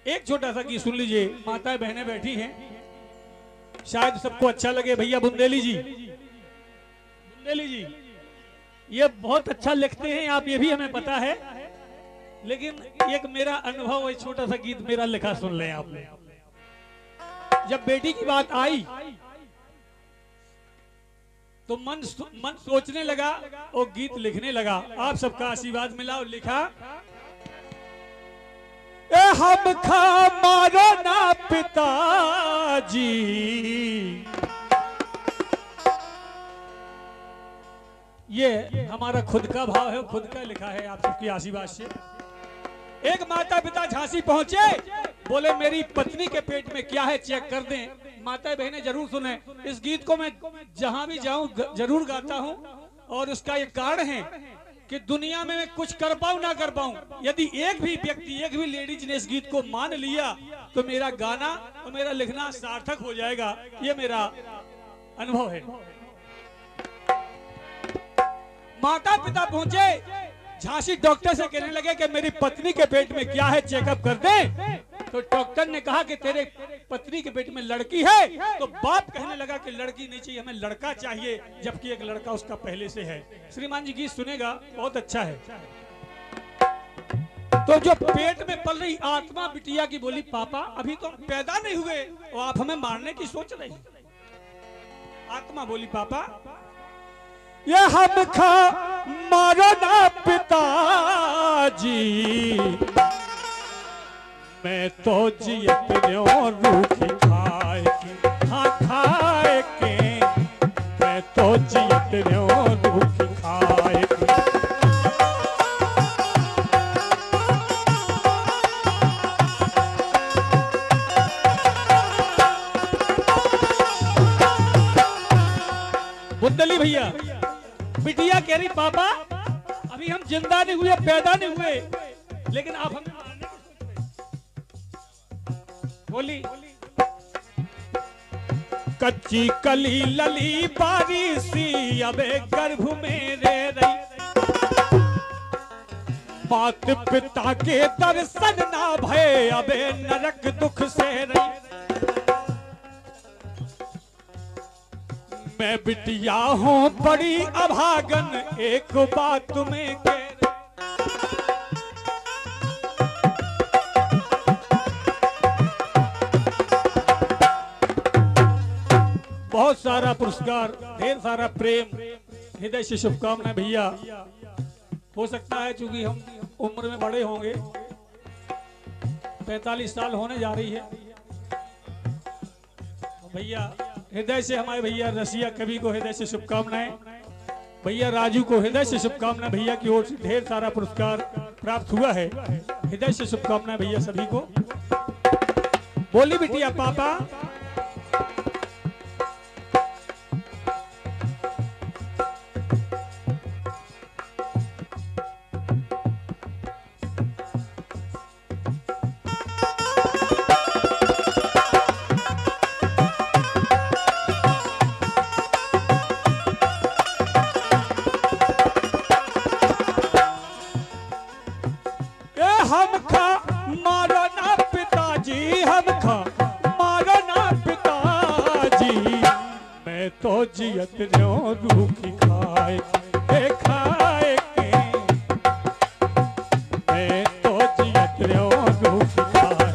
एक छोटा सा गीत सुन लीजिए। माताएं बहनें बैठी हैं, शायद सबको अच्छा लगे। भैया बुंदेली जी, बुंदेली जी ये बहुत अच्छा लिखते हैं आप, ये भी हमें पता है, लेकिन एक मेरा अनुभव है, छोटा सा गीत मेरा लिखा सुन लें आपने। जब बेटी की बात आई तो मन सोचने लगा और गीत लिखने लगा। आप सबका आशीर्वाद मिला और लिखा। ए हम खा मारो ना पिताजी, ये हमारा खुद का भाव है, खुद का लिखा है आप सबकी आशीर्वाद से। एक माता पिता झांसी पहुंचे, बोले मेरी पत्नी के पेट में क्या है चेक कर दें। माता बहनें जरूर सुने, इस गीत को मैं जहां भी जाऊं जरूर गाता हूं, और उसका एक कारण है कि दुनिया में मैं कुछ कर पाऊं ना कर पाऊं, यदि एक भी व्यक्ति, एक भी लेडीज ने इस गीत को मान लिया तो मेरा गाना और मेरा लिखना सार्थक हो जाएगा। ये मेरा अनुभव है। माता पिता पहुंचे, झांसी डॉक्टर से कहने लगे कि मेरी पत्नी के पेट में क्या है चेकअप कर दे। तो डॉक्टर ने कहा कि तेरे पत्नी के पेट में लड़की है। तो बाप कहने लगा कि लड़की नहीं चाहिए, हमें लड़का चाहिए, जबकि एक लड़का उसका पहले से है। श्रीमान जी गीत सुनेगा, बहुत अच्छा है। तो जो पेट में पल रही आत्मा बिटिया की बोली, पापा अभी तो हम पैदा नहीं हुए और आप हमें मारने की सोच रही। आत्मा बोली, पापा ये हम खा मारो ना पिताजी, मैं तो जियत रूखी खाए के, हाँ खाए के, मैं तो जियत रूखी खाए के। बुंदली भैया, बिटिया कह रही पापा अभी हम जिंदा नहीं हुए, पैदा नहीं हुए, लेकिन आप हमें मारने बोली। कच्ची कली लली बारिशी अबे गर्भ में रे रही, मात पिता के दर्शन ना भय अबे नरक दुख से रही। मैं बिटिया हूँ बड़ी अभागन, एक बात में कह बहुत सारा पुरस्कार, ढेर सारा प्रेम, हृदय से शुभकामनाएं भैया। हो सकता है चूंकि हम उम्र में बड़े होंगे, 45 साल होने जा रही है भैया। हृदय से हमारे भैया रसिया कवि को हृदय से शुभकामनाएं, भैया राजू को हृदय से शुभकामनाएं, भैया की ओर से ढेर सारा पुरस्कार प्राप्त हुआ है। हृदय से शुभकामनाएं भैया सभी को। बोली बिटिया पापा हम खा मारो ना पिताजी, हम खा मारो ना पिताजी, मैं तो जियत रूखी खाए खाए के, मैं तो जियत रूखी खाए।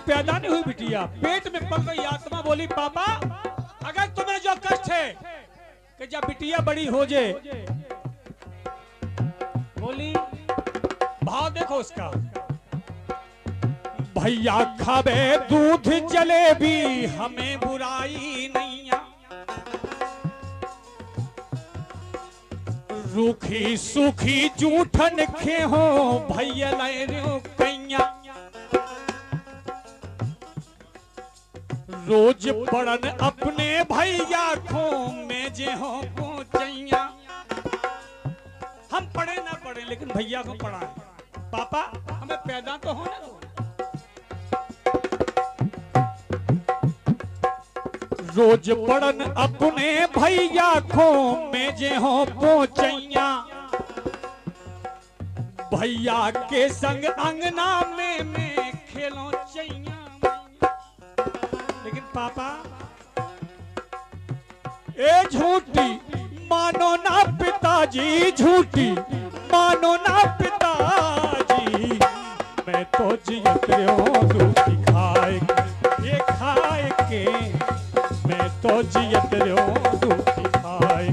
पैदा नहीं हुई बिटिया, पेट में पल रही आत्मा बोली, पापा अगर तुम्हें जो कष्ट है कि जब बिटिया बड़ी हो जाए, बोली भाव देखो उसका, भैया खावे दूध जलेबी हमें बुराई नहीं, रूखी सूखी जूठन खे हो भैया लाए कैया, रोज पढ़न अपने भैया खो में जे हो को चैया। हम पढ़े ना पढ़े लेकिन भैया को पढ़ा है। पापा हमें पैदा तो होने दो। रोज पड़न अपने भैया खो में जे हो पहुंचैया, भैया के संग अंगना में खेलो चैया। लेकिन पापा ए झूठी मानो ना पिताजी, झूठी मानो ना पिताजी, मैं तो जियत हूँ रोटी खाए ये खाए के, मैं तो जियत हूँ रोटी खाए।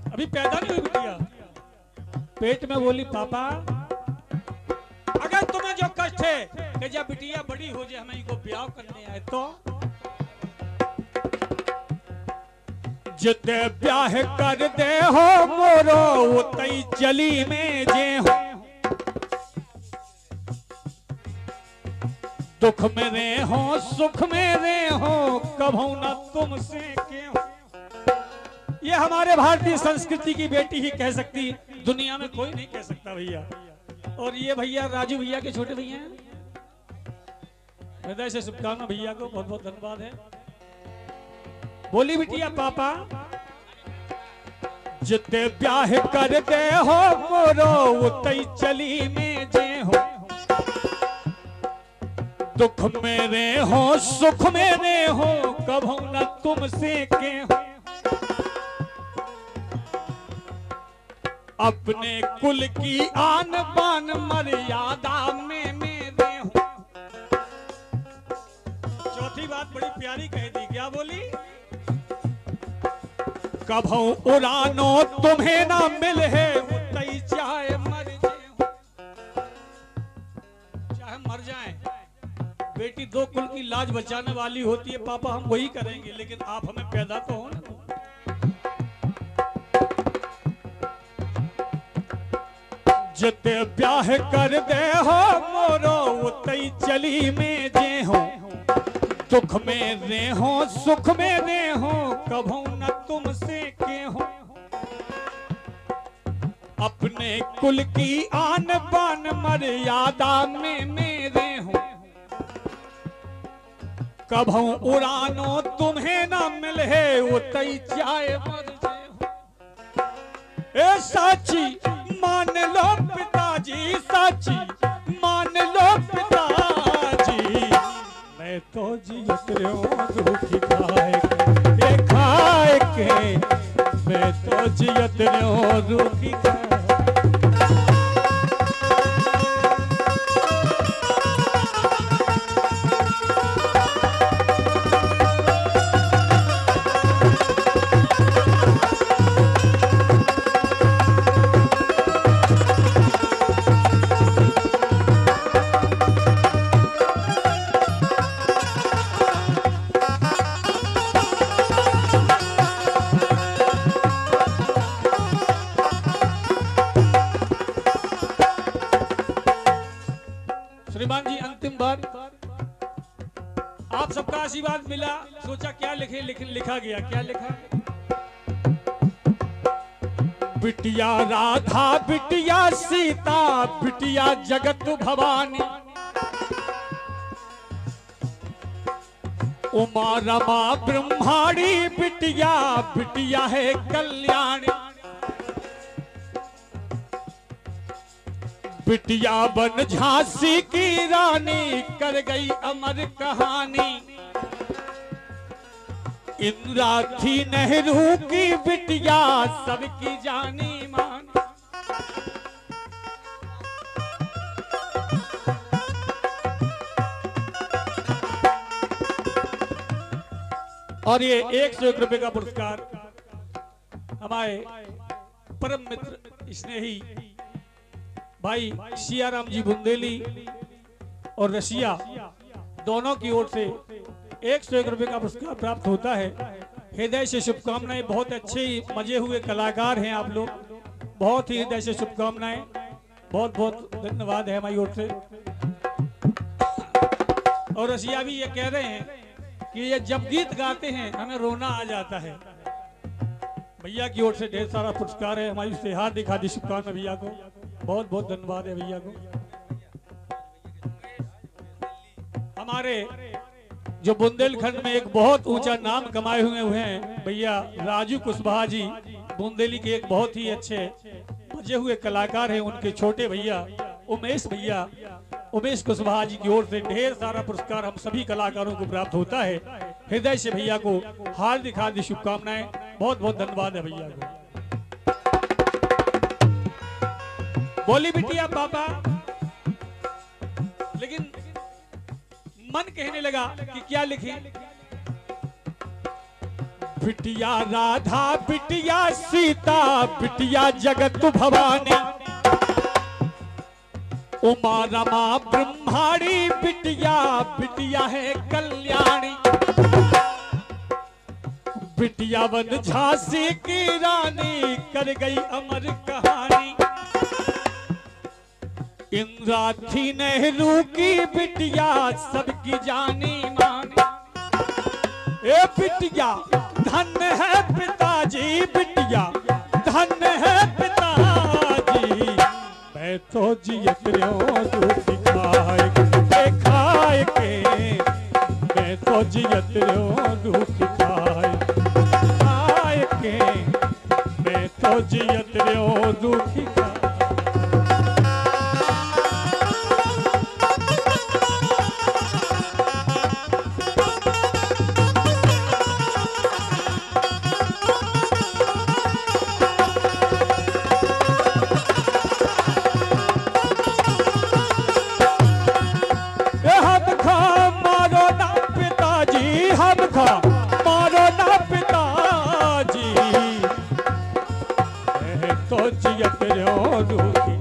अभी पैदा नहीं हुई बिटिया, पेट में बोली पापा अगर तुम्हें जो कष्ट है कि जब बिटिया बड़ी हो जाए हमें इनको ब्याह करने आए तो जिते ब्याह कर दे हो मोरो उतई चली में जे हो, दुख में रे हो सुख में रे हो कभू न तुमसे के हो। ये हमारे भारतीय संस्कृति की बेटी ही कह सकती, दुनिया में कोई नहीं कह सकता भैया। और ये भैया राजू भैया के छोटे भैया हैं, हृदय से शुभकामना भैया को, बहुत बहुत धन्यवाद है। बोली बिटिया पापा जिते ब्याह कर दे हो मोरो उतई चली में जे हो, दुख में रे हो सुख में रे हो कभू न तुमसे के हो। अपने कुल की आन बान मर्यादा में मेरे हूं। चौथी बात बड़ी प्यारी कह दी, क्या बोली? कभू उड़ानो तुम्हें ना मिले उतई चाहे मर जाए, चाहे मर जाए। बेटी दो कुल की लाज बचाने वाली होती है, पापा हम वही करेंगे, लेकिन आप हमें पैदा तो हो ना। जिते ब्याह कर दे हो मोरो उतई चली में जे हो, दुख में रे हो सुख में रे हो कभू न तुमसे के हो। अपने कुल की आन बान मर्यादा में मेरे हो, कभू उड़ानो तुम्हें न मिले उतई चाहे मर जे हो। ए साची मान लो पिताजी, साची मान लो पिताजी, मैं तो जियत हूँ रूखी खाए के, ये खाए के, मैं तो जियत हूँ रूखी खाए। श्रीमान जी अंतिम बार आप सबका आशीर्वाद मिला, सोचा क्या लिखे, लेकिन लिखा गया, क्या लिखा? बिटिया राधा बिटिया सीता बिटिया जगत भवानी, उमा रमा ब्रह्माणी बिटिया बिटिया है कल्याणी। बिटिया बन झांसी की रानी कर गई अमर कहानी, इंदिरा थी नेहरू की बिटिया सबकी जानी मान। और ये 101 रुपए का पुरस्कार हमारे परम मित्र स्नेही भाई सियाराम जी बुंदेली और रशिया दोनों की ओर से 101 रुपए का पुरस्कार प्राप्त होता है। हृदय से शुभकामनाएं। बहुत अच्छे मजे हुए कलाकार हैं आप लोग, बहुत ही हृदय से शुभकामनाएं, बहुत बहुत धन्यवाद है हमारी ओर से। और रशिया भी ये कह रहे हैं कि ये जब गीत गाते हैं हमें रोना आ जाता है। भैया की ओर से ढेर सारा पुरस्कार है, हमारी से हार्दिक हार्दिक शुभकामनाएं भैया को, बहुत बहुत धन्यवाद है भैया को। हमारे जो बुंदेलखंड में एक बहुत ऊंचा नाम कमाए हुए हैं भैया राजू कुशवाहा जी, बुंदेली के एक बहुत ही अच्छे बजे हुए कलाकार हैं। उनके छोटे भैया उमेश कुशवाहा जी की ओर से ढेर सारा पुरस्कार हम सभी कलाकारों को प्राप्त होता है। हृदय से भैया को हार्दिक हार्दिक शुभकामनाएं, बहुत बहुत धन्यवाद है भैया को। बोली बिटिया पापा, लेकिन मन कहने लगा कि क्या लिखें। बिटिया राधा, बिटिया सीता, बिटिया जगत भवानी, उमा रमा ब्रह्माणी, बिटिया बिटिया है कल्याणी, बिटिया वन झांसी की रानी, कर गई अमर कहानी, इंदिरा थी नेहरू की बिटिया, सबकी जानी मानी, ए बिटिया धन है पिताजी, बिटिया धन है पिताजी, मैं तो जियत रहो दूध खाए के, मैं तो जियत रहो दूध खाए के, मैं तो जियत रहो दूध खाए। तो जियत रहो दूधी